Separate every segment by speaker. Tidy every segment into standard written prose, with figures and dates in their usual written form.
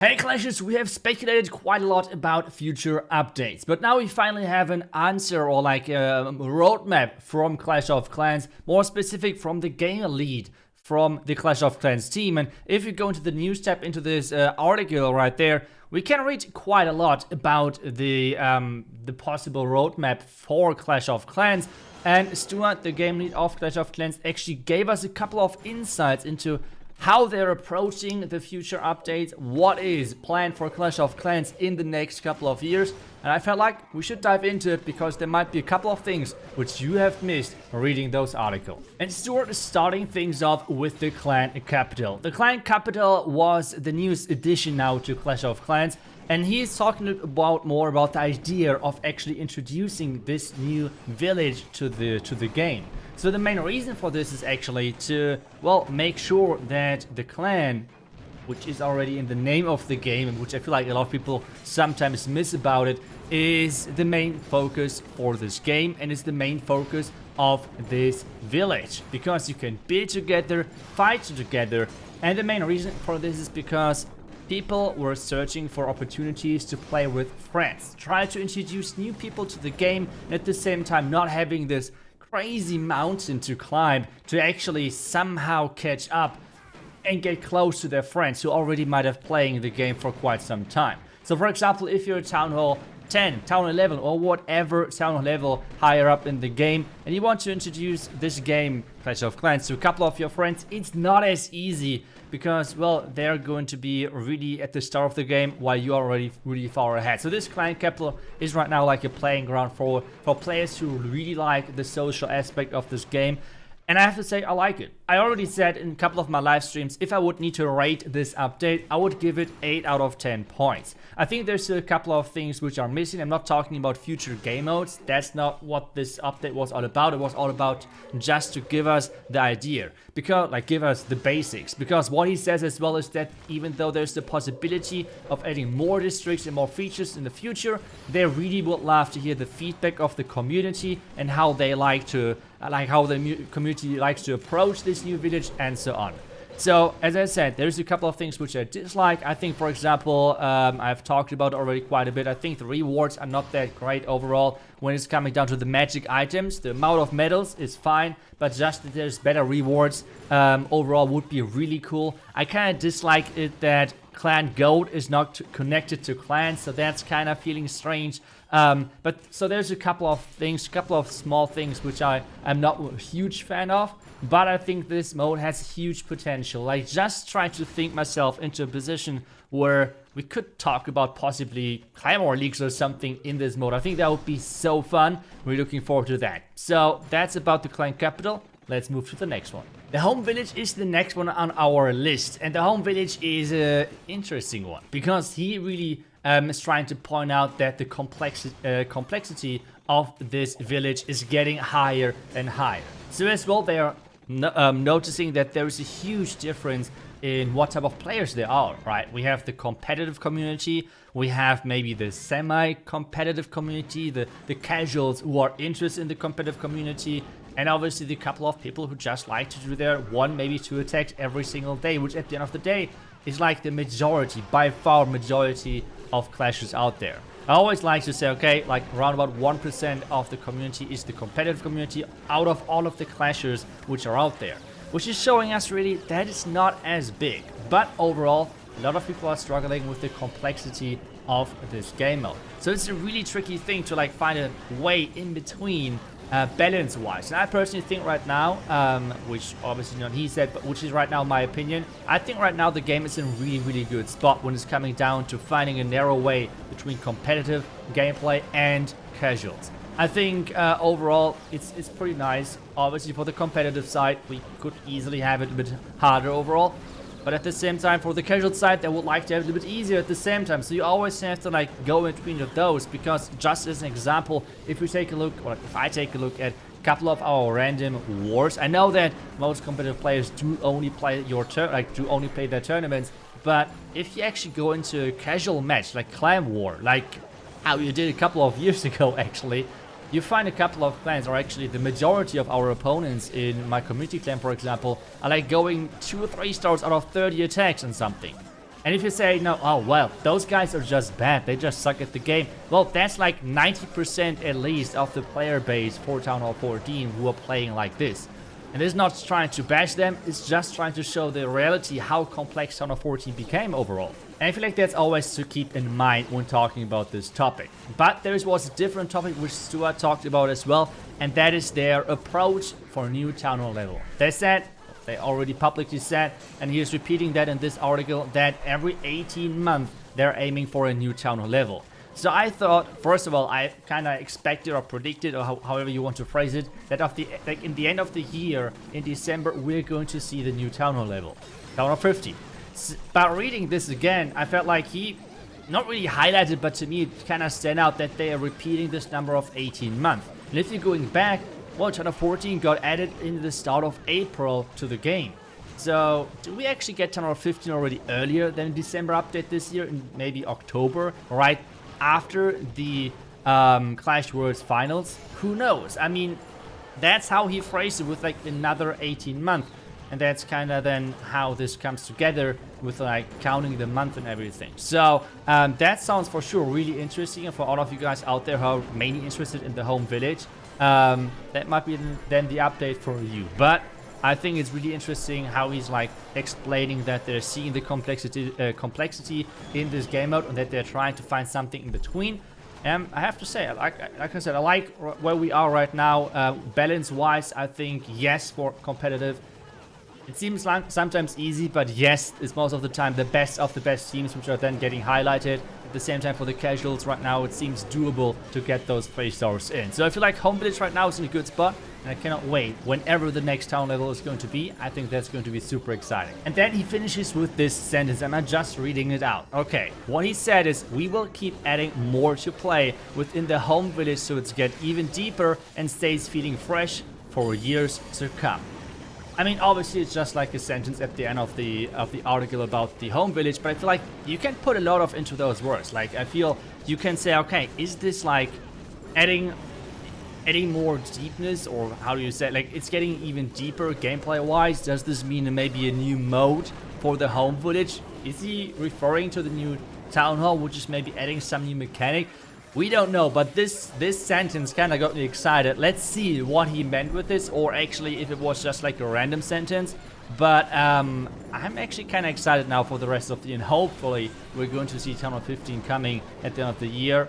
Speaker 1: Hey Clashers, we have speculated quite a lot about future updates, but now we finally have an answer or like a roadmap from Clash of Clans, more specific from the gamer lead from the Clash of Clans team. And if you go into the news tab into this article right there, we can read quite a lot about the possible roadmap for Clash of Clans. And Stuart, the game lead of Clash of Clans, actually gave us a couple of insights into how they're approaching the future updates, what is planned for Clash of Clans in the next couple of years. And I felt like we should dive into it because there might be a couple of things which you have missed reading those articles. And Stuart is starting things off with the Clan Capital. The Clan Capital was the newest addition now to Clash of Clans, and he is talking more about the idea of actually introducing this new village to the game. So the main reason for this is actually to, well, make sure that the clan, which is already in the name of the game, and which I feel like a lot of people sometimes miss about it, is the main focus for this game and is the main focus of this village. Because you can be together, fight together, and the main reason for this is because people were searching for opportunities to play with friends, try to introduce new people to the game, and at the same time not having this crazy mountain to climb to actually somehow catch up and get close to their friends who already might have playing the game for quite some time. So for example, if you're Town Hall 10, Town Hall 11 or whatever Town Hall level higher up in the game and you want to introduce this game, Clash of Clans, to a couple of your friends, it's not as easy because, well, they're going to be really at the start of the game while you're already really far ahead. So this Clan Capital is right now like a playing ground for players who really like the social aspect of this game. And I have to say, I like it. I already said in a couple of my live streams, if I would need to rate this update, I would give it 8 out of 10 points. I think there's a couple of things which are missing. I'm not talking about future game modes. That's not what this update was all about. It was all about just to give us the idea. Because, like, give us the basics. Because what he says as well is that even though there's the possibility of adding more districts and more features in the future, they really would love to hear the feedback of the community and how they like to how the community likes to approach this new village and so on. So, as I said, there's a couple of things which I dislike. I think, for example, I've talked about already quite a bit. I think the rewards are not that great overall when it's coming down to the magic items. The amount of medals is fine, but just that there's better rewards overall would be really cool. I kind of dislike it that Clan Gold is not connected to clans, so that's kind of feeling strange. But so there's a couple of things, couple of small things which I am not a huge fan of, but I think this mode has huge potential. I just try to think myself into a position where we could talk about possibly Claymore Leagues or something in this mode. I think that would be so fun. We're looking forward to that. So that's about the Clan Capital. Let's move to the next one. The home village is the next one on our list, and the home village is an interesting one because he really is trying to point out that the complexity of this village is getting higher and higher. So as well, they are noticing that there is a huge difference in what type of players there are, right? We have the competitive community, we have maybe the semi-competitive community, the casuals who are interested in the competitive community, and obviously the couple of people who just like to do their one, maybe two attacks every single day, which at the end of the day is like the majority, by far majority of clashes out there. I always like to say, okay, like around about 1% of the community is the competitive community out of all of the clashes which are out there, which is showing us really that it's not as big. But overall, a lot of people are struggling with the complexity of this game mode. So it's a really tricky thing to like find a way in between balance-wise. And I personally think right now, which obviously not he said, but which is right now my opinion, I think right now the game is in a really good spot when it's coming down to finding a narrow way between competitive gameplay and casuals. I think overall it's pretty nice. Obviously for the competitive side, we could easily have it a bit harder overall. But at the same time, for the casual side, they would like to have it a bit easier at the same time. So you always have to like go in between of those, because just as an example, if we take a look, or if I take a look at a couple of our random wars, I know that most competitive players do only play their tournaments. But if you actually go into a casual match like Clan War, like how you did a couple of years ago, actually, you find a couple of clans, or actually the majority of our opponents in my community clan, for example, are like going 2 or 3 stars out of 30 attacks and something. And if you say, no, oh, well, those guys are just bad, they just suck at the game. Well, that's like 90% at least of the player base for Town Hall 14 who are playing like this. And it's not trying to bash them, it's just trying to show the reality how complex Town Hall 14 became overall. And I feel like that's always to keep in mind when talking about this topic. But there was a different topic which Stuart talked about as well, and that is their approach for new Town Hall level. They already publicly said, and he is repeating that in this article, that every 18 months they're aiming for a new Town Hall level. So I thought, first of all, I kind of expected or predicted, or however you want to phrase it, that in the end of the year, in December, we're going to see the new Town Hall level, Town Hall 50. But reading this again, I felt like he not really highlighted, but to me it kind of stand out that they are repeating this number of 18 months. And if you're going back, well, Town Hall 14 got added in the start of April to the game. So, do we actually get Town Hall 15 already earlier than December update this year, in maybe October, right after the Clash Worlds finals? Who knows? I mean, that's how he phrased it, with like another 18 months. And that's kind of then how this comes together with like counting the month and everything. So that sounds for sure really interesting. And for all of you guys out there who are mainly interested in the home village, that might be then the update for you. But I think it's really interesting how he's like explaining that they're seeing the complexity in this game mode, and that they're trying to find something in between. And I have to say, like I said, I like where we are right now. Balance-wise, I think yes for competitive. It seems like sometimes easy, but yes, it's most of the time the best of the best teams which are then getting highlighted. At the same time, for the casuals right now, it seems doable to get those 3 stars in. So I feel like home village right now is in a good spot, and I cannot wait whenever the next town level is going to be. I think that's going to be super exciting. And then he finishes with this sentence, and I'm just reading it out. Okay, what he said is, we will keep adding more to play within the home village so it's get even deeper and stays feeling fresh for years to come. I mean, obviously it's just like a sentence at the end of the article about the home village, but I feel like you can put a lot of into those words. Like, I feel you can say, okay, is this like adding more deepness, or how do you say it? Like, it's getting even deeper gameplay wise? Does this mean maybe a new mode for the home village? Is he referring to the new town hall, which is maybe adding some new mechanic? We don't know, but this sentence kind of got me excited. Let's see what he meant with this, or actually if it was just like a random sentence. But I'm actually kind of excited now for the rest of the year, and hopefully we're going to see Town Hall 15 coming at the end of the year.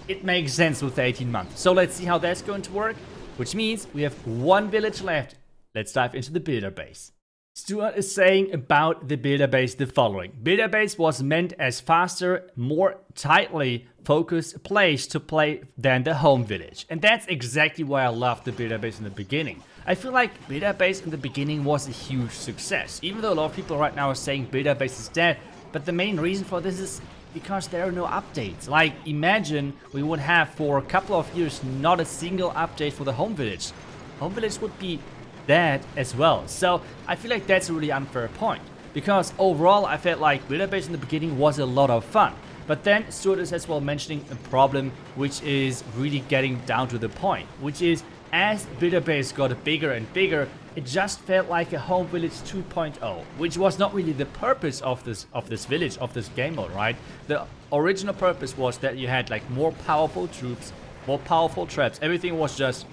Speaker 1: It makes sense with the 18 months. So let's see how that's going to work, which means we have 1 village left. Let's dive into the builder base. Stuart is saying about the builder base the following. Builder base was meant as faster, more tightly focused place to play than the home village. And that's exactly why I loved the builder base in the beginning. I feel like builder base in the beginning was a huge success. Even though a lot of people right now are saying builder base is dead. But the main reason for this is because there are no updates. Like, imagine we would have for a couple of years not a single update for the home village. Home village would be that as well. So I feel like that's a really unfair point, because overall I felt like builder base in the beginning was a lot of fun, but then Stuart is as well mentioning a problem which is really getting down to the point, which is as builder base got bigger and bigger, it just felt like a home village 2.0, which was not really the purpose of this village, of this game mode, right? The original purpose was that you had like more powerful troops, more powerful traps, everything was just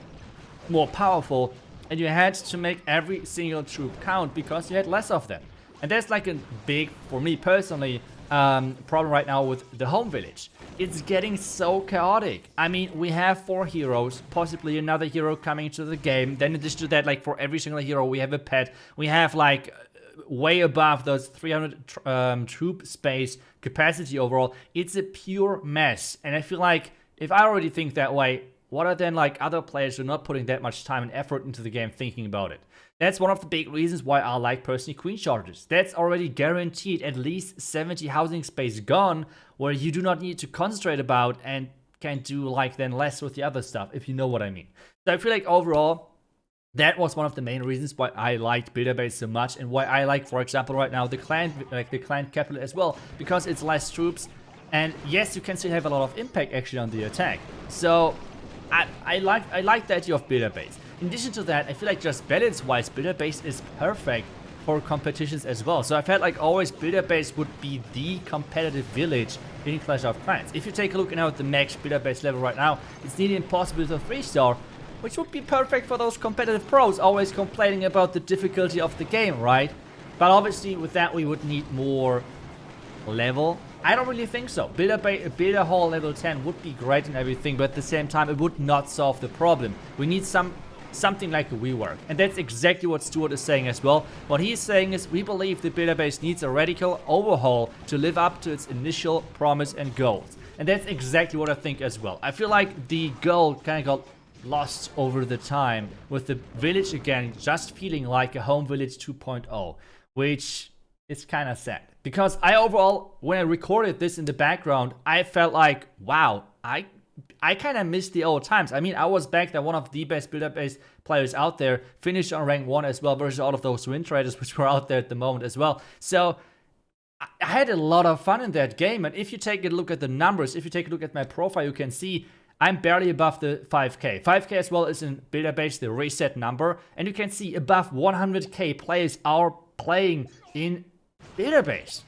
Speaker 1: more powerful. And you had to make every single troop count because you had less of them. And that's like a big, for me personally, problem right now with the home village. It's getting so chaotic. I mean, we have 4 heroes, possibly another hero coming into the game. Then in addition to that, like for every single hero, we have a pet. We have like way above those 300 troop space capacity overall. It's a pure mess. And I feel like if I already think that way, what are then like other players who are not putting that much time and effort into the game thinking about it? That's one of the big reasons why I like personally queen charges. That's already guaranteed at least 70 housing space gone, where you do not need to concentrate about and can do like then less with the other stuff, if you know what I mean. So I feel like overall, that was one of the main reasons why I liked builder base so much, and why I like, for example, right now the clan capital as well, because it's less troops, and yes, you can still have a lot of impact actually on the attack. So I like the idea of builder base. In addition to that, I feel like just balance-wise, builder base is perfect for competitions as well. So I felt like always builder base would be the competitive village in Clash of Clans. If you take a look now at the max builder base level right now, it's nearly impossible to 3-star, which would be perfect for those competitive pros always complaining about the difficulty of the game, right? But obviously with that we would need more level. I don't really think so. Builder hall level 10 would be great and everything, but at the same time it would not solve the problem. We need something like a rework, and that's exactly what Stuart is saying as well. What he's saying is we believe the builder base needs a radical overhaul to live up to its initial promise and goals, and that's exactly what I think as well. I feel like the goal kind of got lost over the time with the village again just feeling like a home village 2.0, which is kind of sad, because I overall, when I recorded this in the background, I felt like, wow, I kind of miss the old times. I mean, I was back then one of the best builder base players out there, finished on rank 1 as well versus all of those win traders which were out there at the moment as well. So I had a lot of fun in that game, and if you take a look at the numbers, if you take a look at my profile, you can see I'm barely above the 5k. 5k as well is in builder base the reset number, and you can see above 100k players are playing in builder base.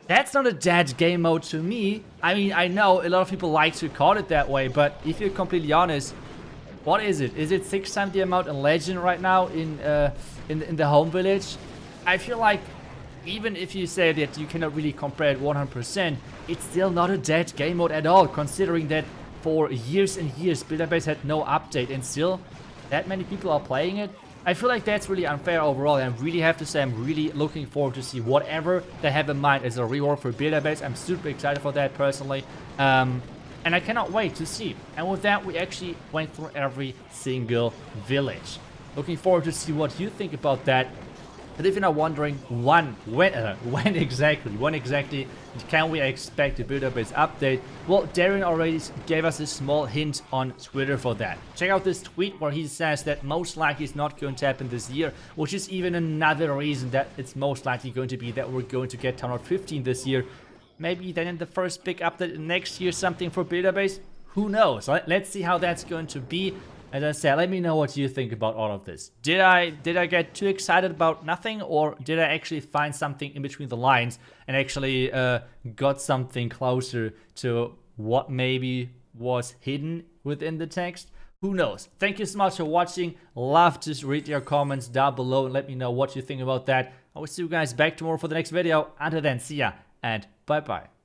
Speaker 1: That's not a dead game mode to me. I mean, I know a lot of people like to call it that way, but if you're completely honest, what is it? Is it 6 times the amount in Legend right now in the home village? I feel like even if you say that you cannot really compare it 100%, it's still not a dead game mode at all, considering that for years and years builder base had no update and still that many people are playing it. I feel like that's really unfair overall, and I really have to say I'm really looking forward to see whatever they have in mind as a rework for builder base. I'm super excited for that personally, and I cannot wait to see. And with that, we actually went through every single village. Looking forward to see what you think about that. But if you're not wondering when exactly can we expect a builder base update, well, Darren already gave us a small hint on Twitter for that. Check out this tweet where he says that most likely it's not going to happen this year, which is even another reason that it's most likely going to be that we're going to get Town Hall 15 this year. Maybe then in the first big update next year something for builder base. Who knows? Let's see how that's going to be. As I said, let me know what you think about all of this. Did I get too excited about nothing, or did I actually find something in between the lines and actually got something closer to what maybe was hidden within the text? Who knows? Thank you so much for watching. Love to read your comments down below and let me know what you think about that. I will see you guys back tomorrow for the next video. Until then, see ya and bye bye.